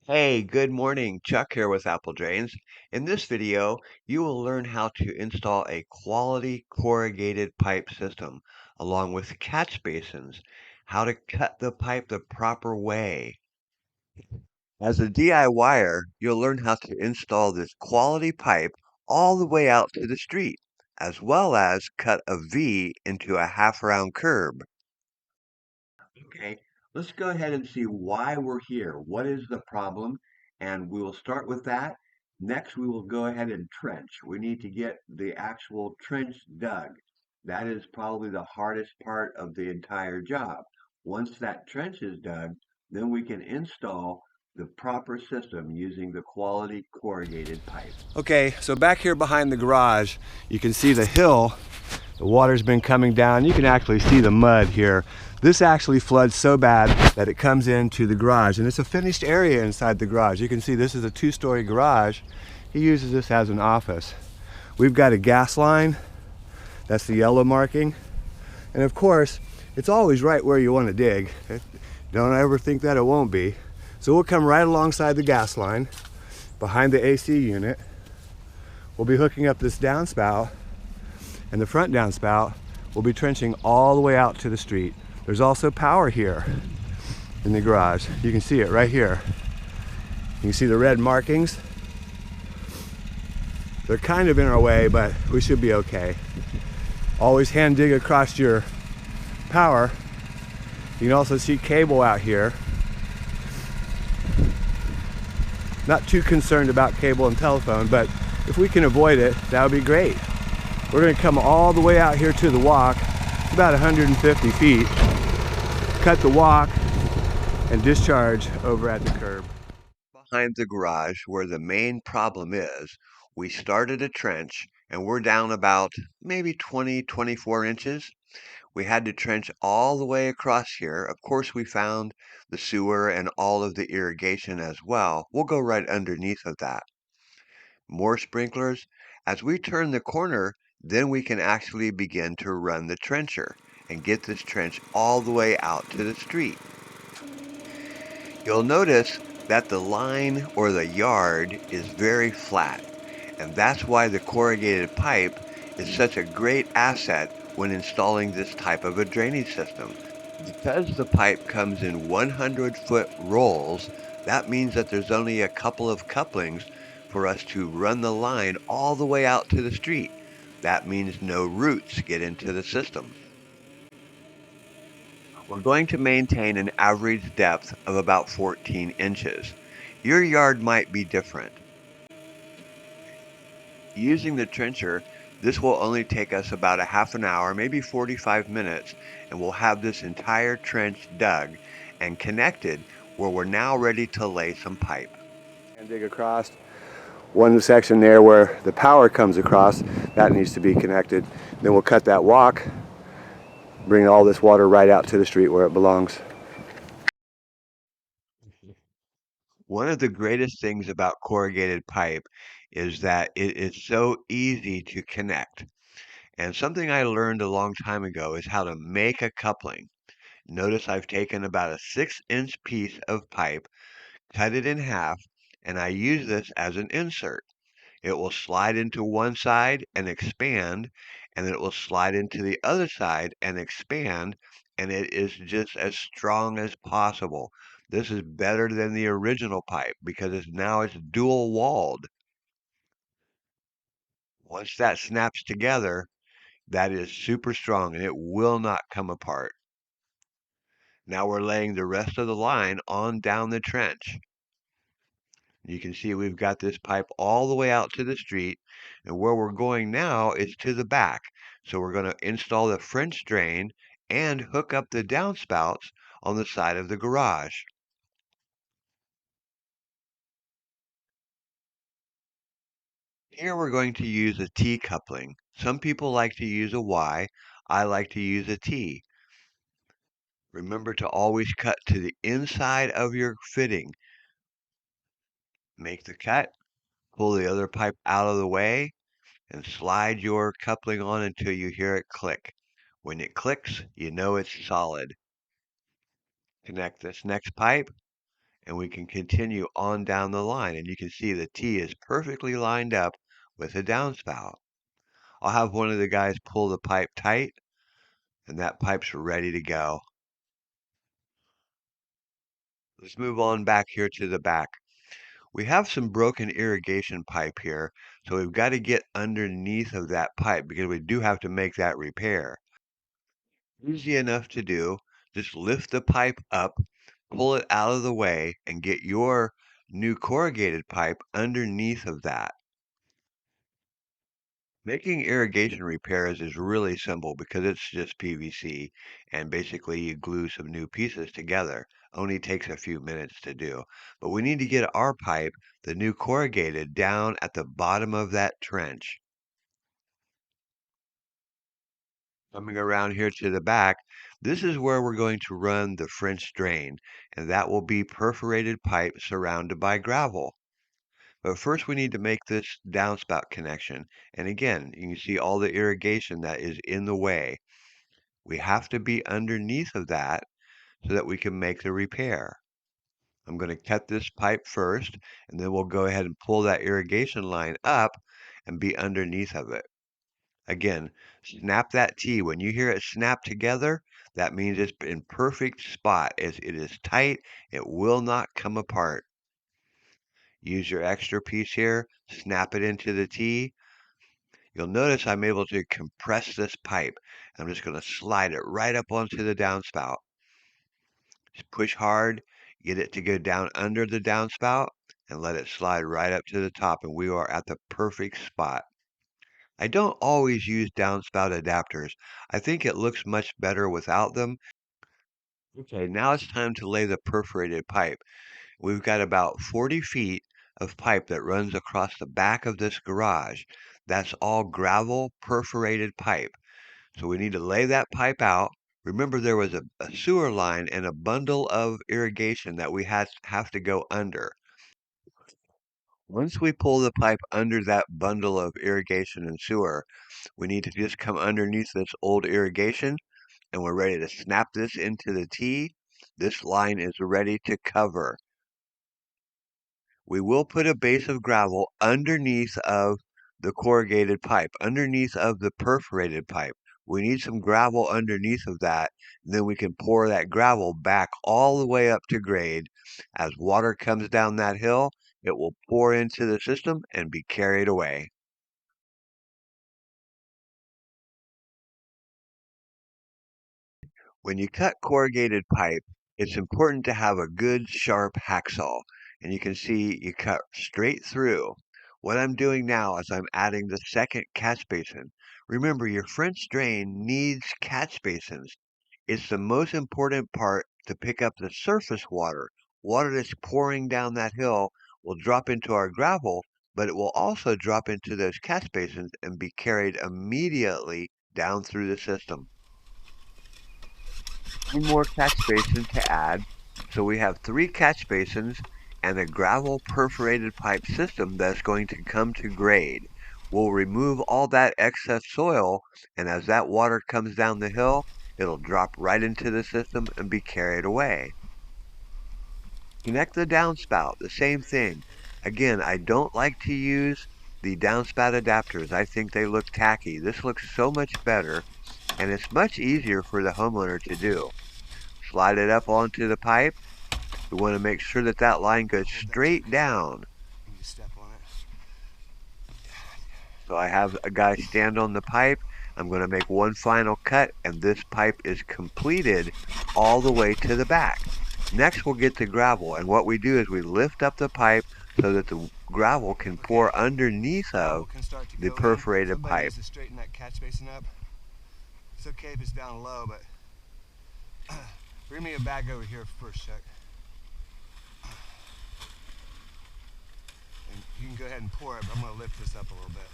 Hey, good morning. Chuck here with Apple Drains. In this video, you will learn how to install a quality corrugated pipe system, along with catch basins, how to cut the pipe the proper way. As a DIYer, you'll learn how to install this quality pipe all the way out to the street, as well as cut a V into a half-round curb. Okay, let's go ahead and see why we're here. What is the problem? And we will start with that. Next, we will go ahead and trench. We need to get the actual trench dug. That is probably the hardest part of the entire job. Once that trench is dug, then we can install the proper system using the quality corrugated pipe. Okay, so back here behind the garage, you can see the hill. The water's been coming down. You can actually see the mud here. This actually floods so bad that it comes into the garage, and it's a finished area inside the garage. You can see this is a two-story garage. He uses this as an office. We've got a gas line. That's the yellow marking. And of course, it's always right where you want to dig. Don't ever think that it won't be. So we'll come right alongside the gas line, behind the AC unit. We'll be hooking up this downspout, and the front downspout will be trenching all the way out to the street. There's also power here in the garage. You can see it right here. You can see the red markings. They're kind of in our way, but we should be okay. Always hand dig across your power. You can also see cable out here. Not too concerned about cable and telephone, but if we can avoid it, that would be great. We're going to come all the way out here to the walk. It's about 150 feet. Cut the walk and discharge over at the curb. Behind the garage, where the main problem is, we started a trench and we're down about maybe 24 inches. We had to trench all the way across here. Of course, we found the sewer and all of the irrigation as well. We'll go right underneath of that. More sprinklers. As we turn the corner, then we can actually begin to run the trencher and get this trench all the way out to the street. You'll notice that the line or the yard is very flat, and that's why the corrugated pipe is such a great asset when installing this type of a drainage system. Because the pipe comes in 100-foot rolls, that means that there's only a couple of couplings for us to run the line all the way out to the street. That means no roots get into the system. We're going to maintain an average depth of about 14 inches. Your yard might be different. Using the trencher, this will only take us about a half an hour, maybe 45 minutes, and we'll have this entire trench dug and connected where we're now ready to lay some pipe. And dig across. One section there where the power comes across, that needs to be connected. Then we'll cut that walk, bring all this water right out to the street where it belongs. One of the greatest things about corrugated pipe is that it is so easy to connect. And something I learned a long time ago is how to make a coupling. Notice I've taken about a 6-inch piece of pipe, cut it in half, and I use this as an insert. It will slide into one side and expand, and it will slide into the other side and expand, and it is just as strong as possible. This is better than the original pipe because it's dual walled. Once that snaps together, that is super strong and it will not come apart. Now we're laying the rest of the line on down the trench. You can see we've got this pipe all the way out to the street, and where we're going now is to the back. So we're going to install the French drain and hook up the downspouts on the side of the garage. Here we're going to use a T coupling. Some people like to use a Y. I like to use a T. Remember to always cut to the inside of your fitting. Make the cut, pull the other pipe out of the way, and slide your coupling on until you hear it click. When it clicks, you know it's solid. Connect this next pipe and we can continue on down the line. And you can see the T is perfectly lined up with the downspout. I'll have one of the guys pull the pipe tight, and that pipe's ready to go. Let's move on back here to the back. We have some broken irrigation pipe here, so we've got to get underneath of that pipe because we do have to make that repair. Easy enough to do. Just lift the pipe up, pull it out of the way, and get your new corrugated pipe underneath of that. Making irrigation repairs is really simple because it's just PVC and basically you glue some new pieces together. Only takes a few minutes to do. But we need to get our pipe, the new corrugated, down at the bottom of that trench. Coming around here to the back, this is where we're going to run the French drain, and that will be perforated pipe surrounded by gravel. But first we need to make this downspout connection. And again, you can see all the irrigation that is in the way. We have to be underneath of that so that we can make the repair. I'm going to cut this pipe first, and then we'll go ahead and pull that irrigation line up and be underneath of it. Again, snap that T. When you hear it snap together, that means it's in perfect spot. As it is tight, it will not come apart. Use your extra piece here, snap it into the T. You'll notice I'm able to compress this pipe. I'm just going to slide it right up onto the downspout. Just push hard, get it to go down under the downspout, and let it slide right up to the top, and we are at the perfect spot. I don't always use downspout adapters. I think it looks much better without them. Okay, now it's time to lay the perforated pipe. We've got about 40 feet of pipe that runs across the back of this garage. That's all gravel perforated pipe. So we need to lay that pipe out. Remember, there was a sewer line and a bundle of irrigation that we have to go under. Once we pull the pipe under that bundle of irrigation and sewer, we need to just come underneath this old irrigation and we're ready to snap this into the T. This line is ready to cover. We will put a base of gravel underneath of the corrugated pipe, underneath of the perforated pipe. We need some gravel underneath of that. And then we can pour that gravel back all the way up to grade. As water comes down that hill, it will pour into the system and be carried away. When you cut corrugated pipe, it's important to have a good sharp hacksaw. And you can see you cut straight through. What I'm doing now is I'm adding the second catch basin. Remember, your French drain needs catch basins. It's the most important part to pick up the surface water. Water that's pouring down that hill will drop into our gravel, but it will also drop into those catch basins and be carried immediately down through the system. One more catch basin to add. So we have 3 catch basins and a gravel perforated pipe system that's going to come to grade. We'll remove all that excess soil, and as that water comes down the hill, it'll drop right into the system and be carried away. Connect the downspout, the same thing. Again, I don't like to use the downspout adapters. I think they look tacky. This looks so much better, and it's much easier for the homeowner to do. Slide it up onto the pipe. We want to make sure that that line goes straight down. So I have a guy stand on the pipe. I'm going to make one final cut, and this pipe is completed all the way to the back. Next, we'll get the gravel, and what we do is we lift up the pipe so that the gravel can pour underneath of the perforated pipe. Needs to straighten that catch basin up. It's okay if it's down low, but bring me a bag over here first, Chuck. And you can go ahead and pour it, but I'm going to lift this up a little bit.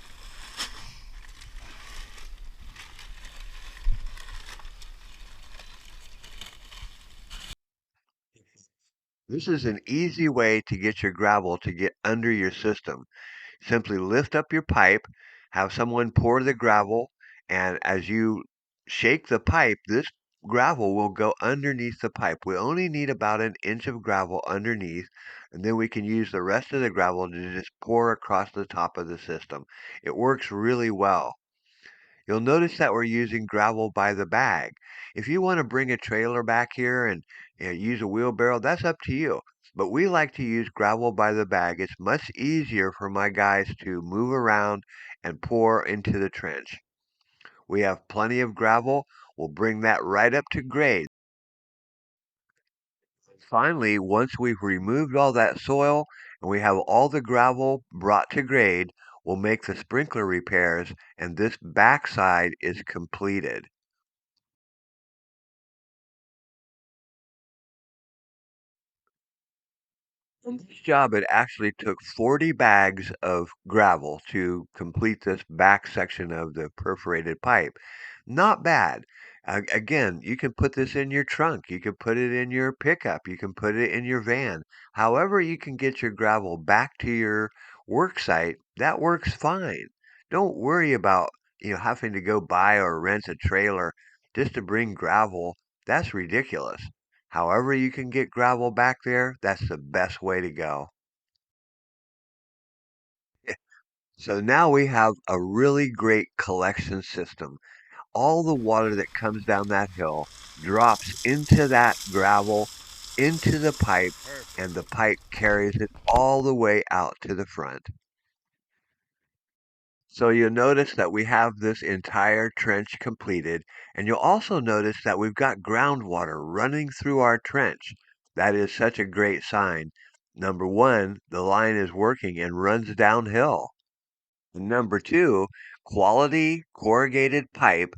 This is an easy way to get your gravel to get under your system. Simply lift up your pipe, have someone pour the gravel, and as you shake the pipe, this gravel will go underneath the pipe. We only need about an inch of gravel underneath, and then we can use the rest of the gravel to just pour across the top of the system. It works really well. You'll notice that we're using gravel by the bag. If you want to bring a trailer back here and use a wheelbarrow, that's up to you. But we like to use gravel by the bag. It's much easier for my guys to move around and pour into the trench. We have plenty of gravel. We'll bring that right up to grade. Finally, once we've removed all that soil and we have all the gravel brought to grade, we'll make the sprinkler repairs and this backside is completed. On this job, it actually took 40 bags of gravel to complete this back section of the perforated pipe. Not bad. Again, you can put this in your trunk, you can put it in your pickup, you can put it in your van. However, you can get your gravel back to your work site, that works fine. Don't worry about having to go buy or rent a trailer just to bring gravel. That's ridiculous. However you can get gravel back there, that's the best way to go. Yeah. So now we have a really great collection system. All the water that comes down that hill drops into that gravel, into the pipe, and the pipe carries it all the way out to the front. So you'll notice that we have this entire trench completed, and you'll also notice that we've got groundwater running through our trench. That is such a great sign. Number one, the line is working and runs downhill. Number two, quality corrugated pipe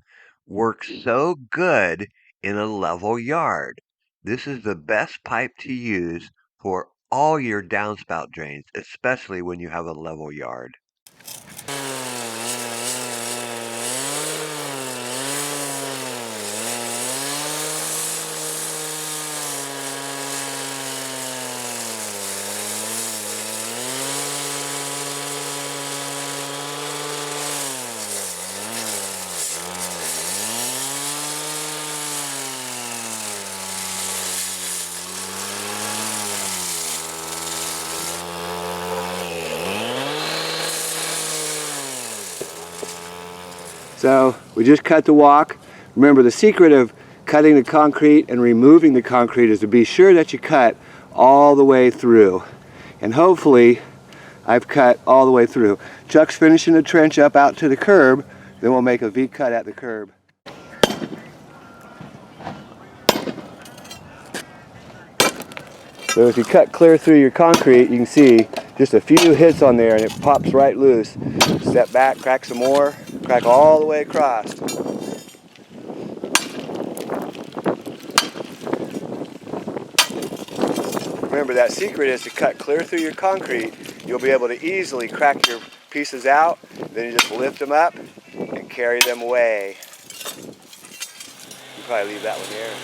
works so good in a level yard. This is the best pipe to use for all your downspout drains, especially when you have a level yard. So we just cut the walk. Remember, the secret of cutting the concrete and removing the concrete is to be sure that you cut all the way through. And hopefully I've cut all the way through. Chuck's finishing the trench up out to the curb, then we'll make a V cut at the curb. So if you cut clear through your concrete, you can see just a few hits on there and it pops right loose. Step back, crack some more, crack all the way across. Remember, that secret is to cut clear through your concrete. You'll be able to easily crack your pieces out, then you just lift them up and carry them away. You probably leave that one there.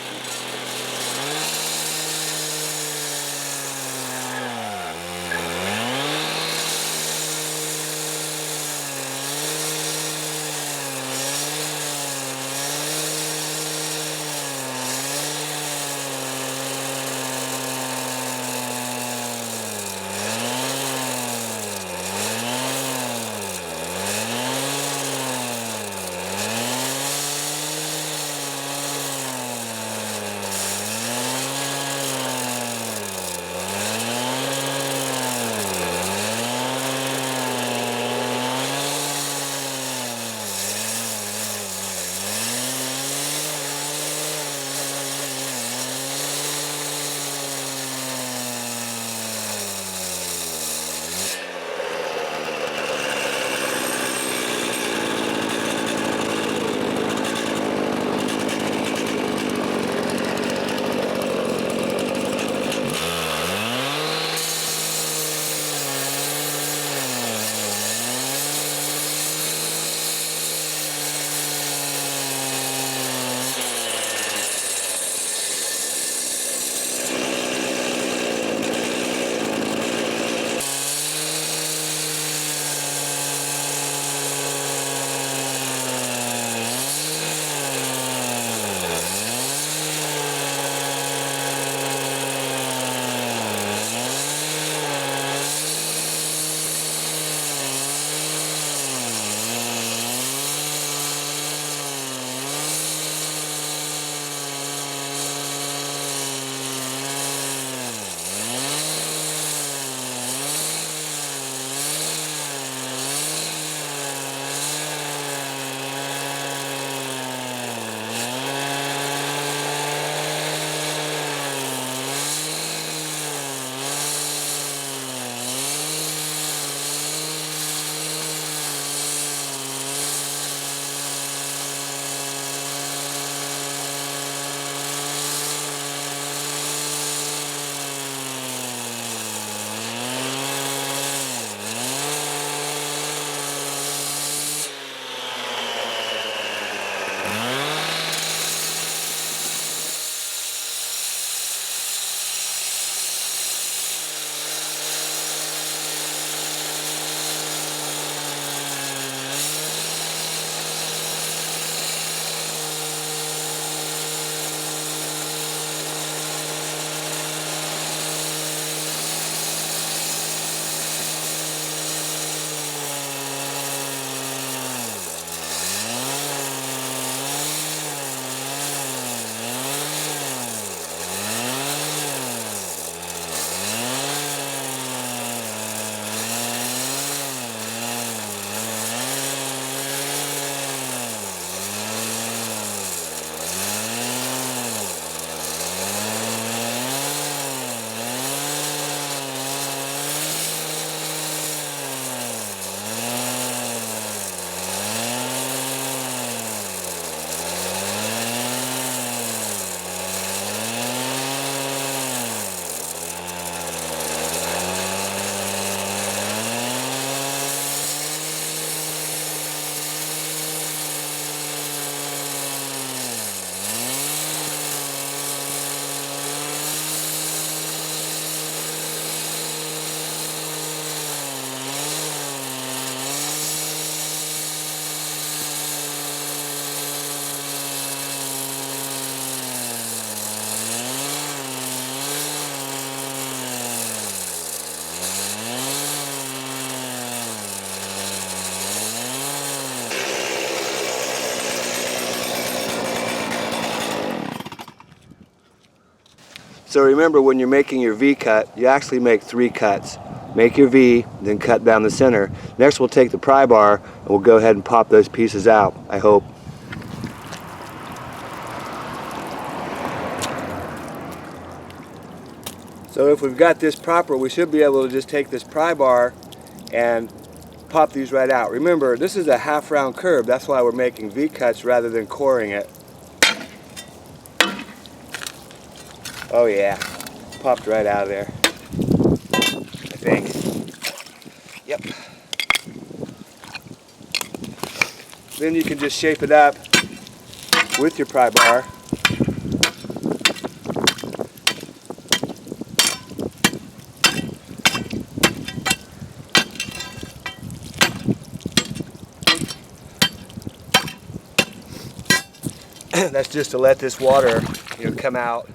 So remember, when you're making your V cut, you actually make 3 cuts. Make your V, then cut down the center. Next we'll take the pry bar and we'll go ahead and pop those pieces out, I hope. So if we've got this proper, we should be able to just take this pry bar and pop these right out. Remember, this is a half round curve, that's why we're making V cuts rather than coring it. Oh yeah, popped right out of there, I think. Yep. Then you can just shape it up with your pry bar. That's just to let this water, come out.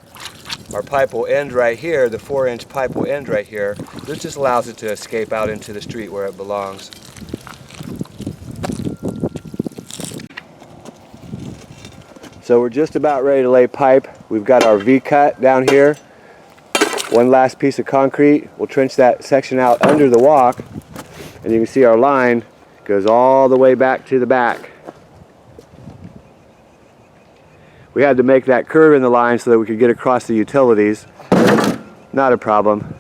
Our pipe will end right here, the 4-inch pipe will end right here. This just allows it to escape out into the street where it belongs. So we're just about ready to lay pipe. We've got our V cut down here. One last piece of concrete. We'll trench that section out under the walk, and you can see our line goes all the way back to the back. We had to make that curve in the line so that we could get across the utilities. Not a problem.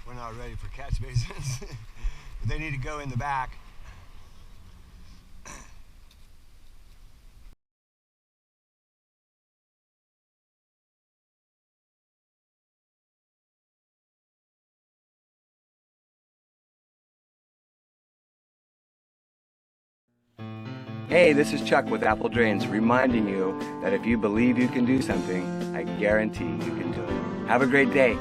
We're not ready for catch basins. They need to go in the back. Hey, this is Chuck with Apple Drains, reminding you that if you believe you can do something, I guarantee you can do it. Have a great day.